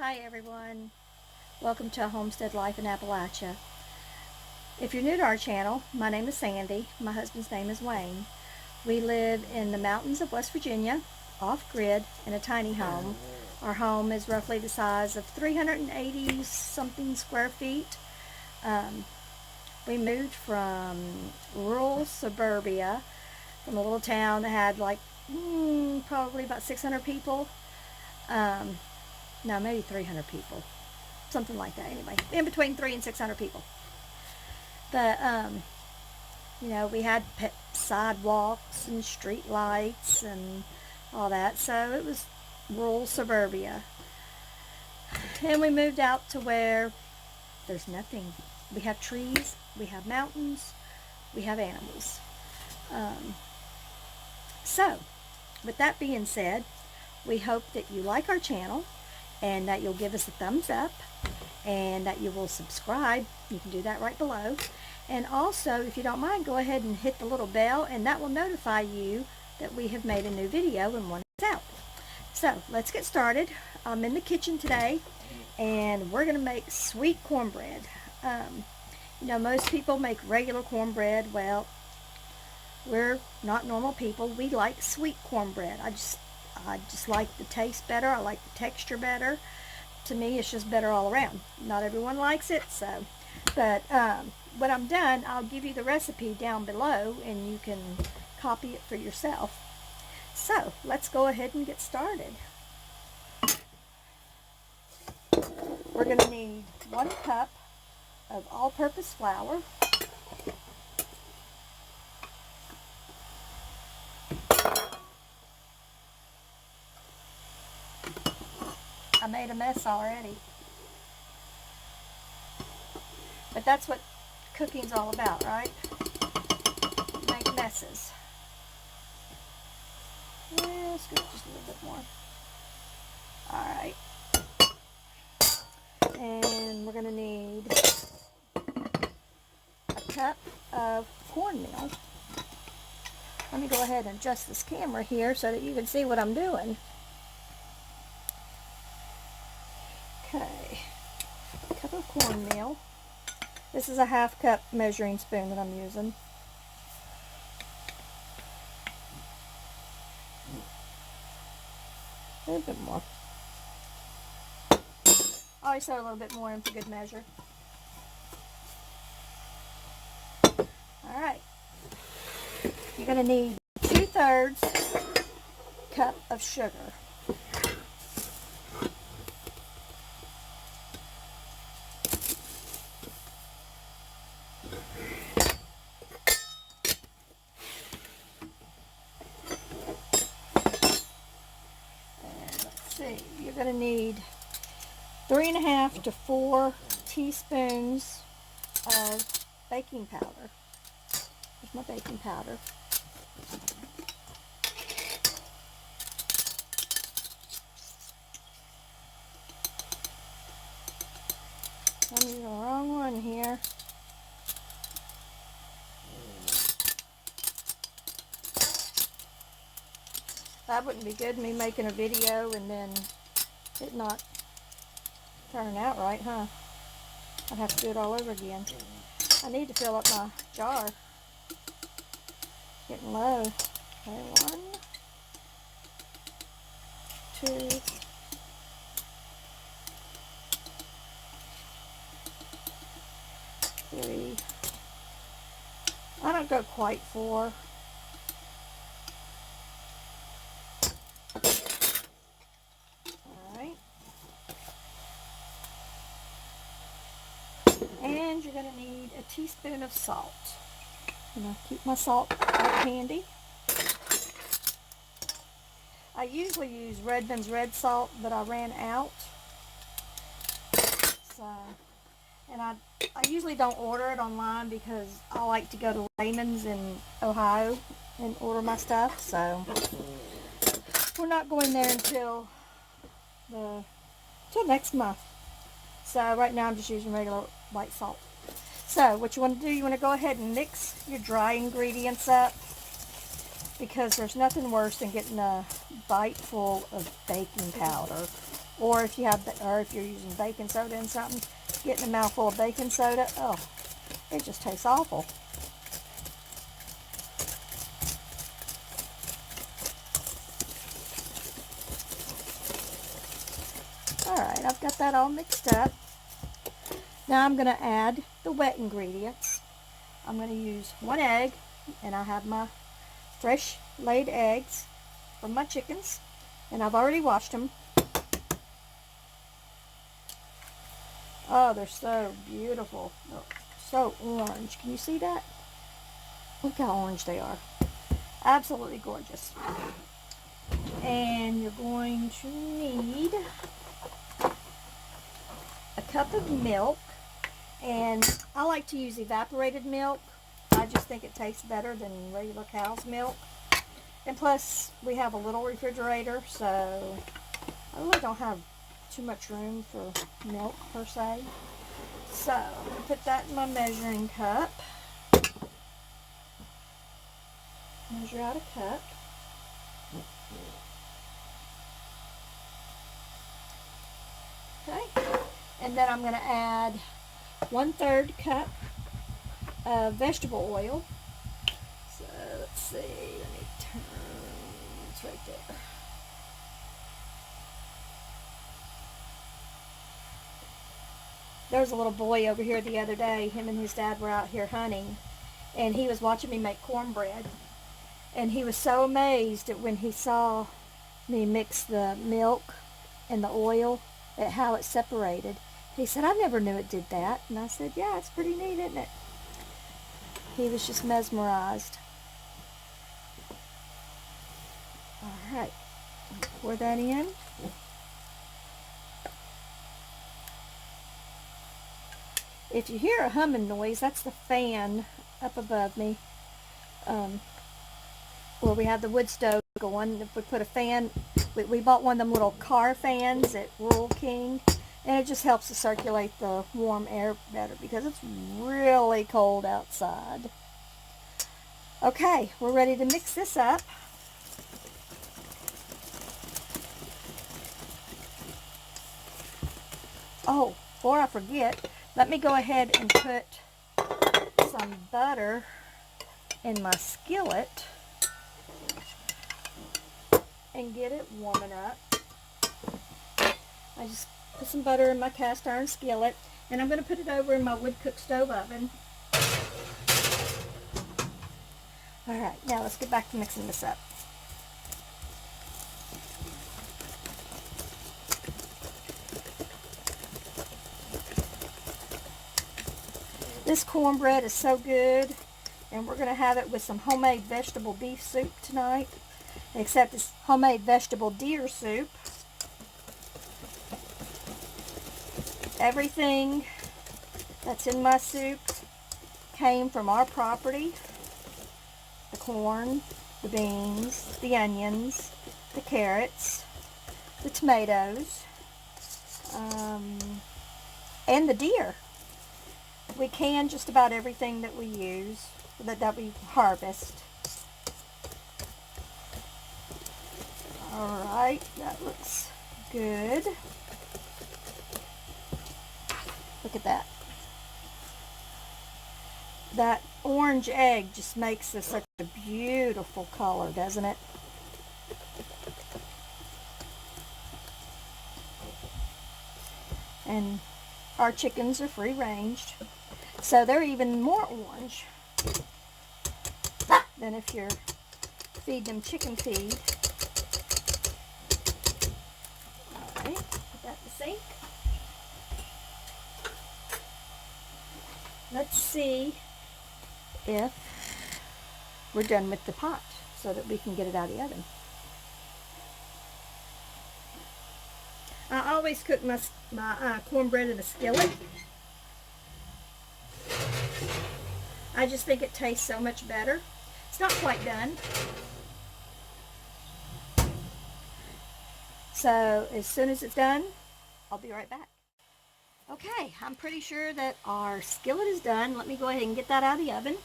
Hi everyone, welcome to Homestead Life in Appalachia. If you're new to our channel, my name is Sandy, my husband's name is Wayne. We live in the mountains of West Virginia, off-grid, in a tiny home. Our home is roughly the size of 380 something square feet. We moved from rural suburbia, from a little town that had like probably about 600 people. No, maybe 300 people, something like that. Anyway, in between 300 and 600 people. But you know, we had sidewalks and street lights and all that, so it was rural suburbia. And we moved out to where there's nothing. We have trees, we have mountains, we have animals. So with that being said, we hope that you like our channel and that you'll give us a thumbs up and that you will subscribe. You can do that right below. And also, if you don't mind, go ahead and hit the little bell, and that will notify you that we have made a new video and one is out. So let's get started. I'm in the kitchen today and we're going to make sweet cornbread. You know, most people make regular cornbread. Well, we're not normal people. We like sweet cornbread. I just like the taste better. I like the texture better. To me, it's just better all around. Not everyone likes it, so. But when I'm done, I'll give you the recipe down below, and you can copy it for yourself. So, let's go ahead and get started. We're going to need 1 cup of all-purpose flour. I made a mess already. But that's what cooking's all about, right? Make messes. Yeah, let's do just a little bit more. Alright. And we're going to need a cup of cornmeal. Let me go ahead and adjust this camera here so that you can see what I'm doing. Okay, a cup of cornmeal. This is a 1/2 cup measuring spoon that I'm using. A little bit more. I always throw a little bit more in for good measure. Alright, you're going to need 2/3 cup of sugar. You're going to need 3.5 to 4 teaspoons of baking powder. Here's my baking powder. I'm using the wrong one here. That wouldn't be good, me making a video and then it not turning out right, huh? I'd have to do it all over again. I need to fill up my jar. It's getting low. Okay, 1, 2, 3. I don't go quite 4. And you're going to need a teaspoon of salt. I'm going to keep my salt right handy. I usually use Redmond's red salt, but I ran out. So, and I usually don't order it online because I like to go to Raymond's in Ohio and order my stuff. So we're not going there until next month. So right now I'm just using regular white salt. So what you want to do, you want to go ahead and mix your dry ingredients up, because there's nothing worse than getting a bite full of baking powder Or if you have, or if you're using baking soda in something, getting a mouthful of baking soda, oh, it just tastes awful. Alright, I've got that all mixed up. Now I'm going to add the wet ingredients. I'm going to use 1 egg, and I have my fresh laid eggs from my chickens, and I've already washed them. Oh, they're so beautiful. Oh, so orange. Can you see that? Look how orange they are. Absolutely gorgeous. And you're going to need a cup of milk. And I like to use evaporated milk. I just think it tastes better than regular cow's milk. And plus, we have a little refrigerator, so I really don't have too much room for milk per se. So I'm going to put that in my measuring cup. Measure out a cup. Okay. And then I'm going to add 1/3 cup of vegetable oil. So let's see. Let me turn. It's right there. There was a little boy over here the other day. Him and his dad were out here hunting, and he was watching me make cornbread. And he was so amazed at when he saw me mix the milk and the oil at how it separated. He said, "I never knew it did that." And I said, "Yeah, it's pretty neat, isn't it?" He was just mesmerized. All right, pour that in. If you hear a humming noise, that's the fan up above me, where we have the wood stove going. If we put a fan, we bought one of them little car fans at Rural King, and it just helps to circulate the warm air better because it's really cold outside. Okay, we're ready to mix this up. Oh, before I forget, let me go ahead and put some butter in my skillet and get it warming up. I just put some butter in my cast iron skillet, and I'm going to put it over in my wood cook stove oven. Alright, now let's get back to mixing this up. This cornbread is so good, and we're going to have it with some homemade vegetable beef soup tonight, except it's homemade vegetable deer soup. Everything that's in my soup came from our property. The corn, the beans, the onions, the carrots, the tomatoes, and the deer. We can just about everything that we use, that we harvest. Alright, that looks good. Look at that. That orange egg just makes this such a beautiful color, doesn't it? And our chickens are free ranged, so they're even more orange than if you're feeding them chicken feed. Alright, put that in the sink. Let's see if we're done with the pot so that we can get it out of the oven. I always cook my cornbread in a skillet. I just think it tastes so much better. It's not quite done. So as soon as it's done, I'll be right back. Okay, I'm pretty sure that our skillet is done. Let me go ahead and get that out of the oven.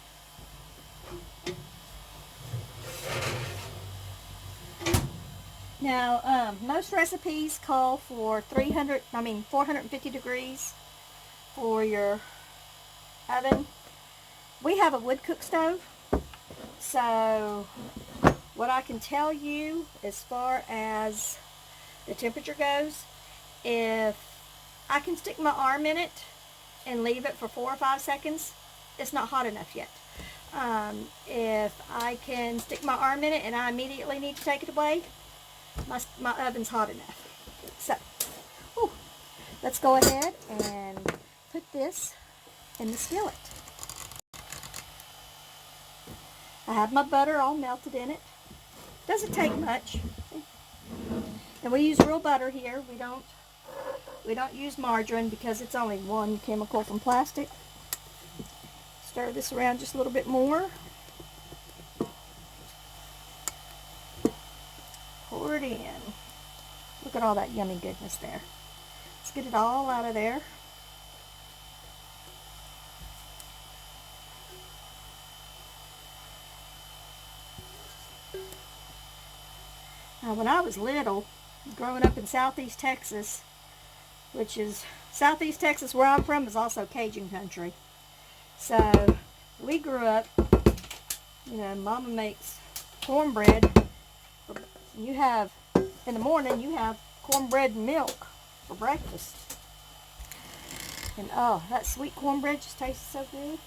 Now, most recipes call for 450 degrees for your oven. We have a wood cook stove, so what I can tell you as far as the temperature goes, if I can stick my arm in it and leave it for 4 or 5 seconds, it's not hot enough yet. If I can stick my arm in it and I immediately need to take it away, my oven's hot enough. So, let's go ahead and put this in the skillet. I have my butter all melted in it. Doesn't take much. And we use real butter here. We don't use margarine because it's only one chemical from plastic. Stir this around just a little bit more. Pour it in. Look at all that yummy goodness there. Let's get it all out of there. Now, when I was little, growing up in Southeast Texas, which is Southeast Texas, where I'm from, is also Cajun country. So we grew up, Mama makes cornbread. You have, in the morning, you have cornbread and milk for breakfast. And oh, that sweet cornbread just tastes so good.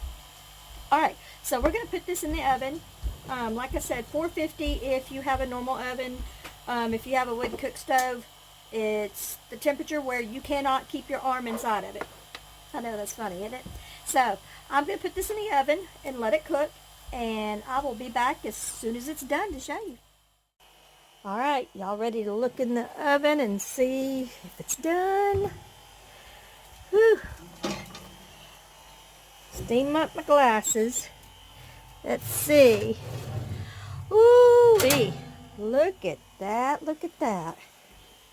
Alright, so we're going to put this in the oven. Like I said, 450 if you have a normal oven. If you have a wood cook stove, it's the temperature where you cannot keep your arm inside of it. I know that's funny, isn't it? So, I'm going to put this in the oven and let it cook, and I will be back as soon as it's done to show you. Alright, y'all ready to look in the oven and see if it's done? Whew. Steam up my glasses. Let's see. Ooh-wee. Look at that, look at that.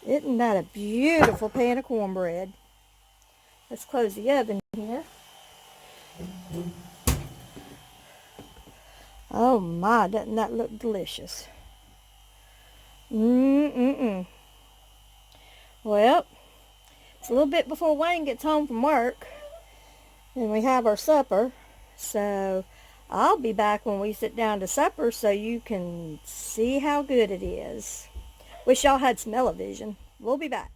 Isn't that a beautiful pan of cornbread? Let's close the oven here. Oh my, doesn't that look delicious? Well, it's a little bit before Wayne gets home from work and we have our supper, so I'll be back when we sit down to supper so you can see how good it is. Wish y'all had smell-o-vision. We'll be back.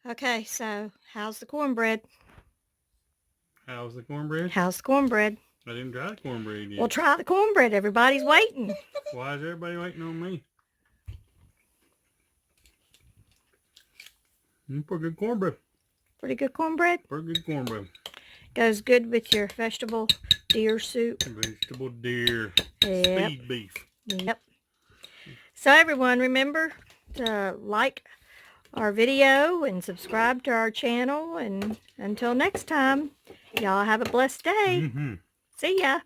Okay, so how's the cornbread? How's the cornbread? How's the cornbread? I didn't try the cornbread yet. Well, try the cornbread. Everybody's waiting. Why is everybody waiting on me? Pretty good cornbread. Pretty good cornbread? Pretty good cornbread. Goes good with your vegetable deer soup. Vegetable deer. Yep. Speed beef. Yep. So everyone, remember to like our video and subscribe to our channel. And until next time, y'all have a blessed day. See ya.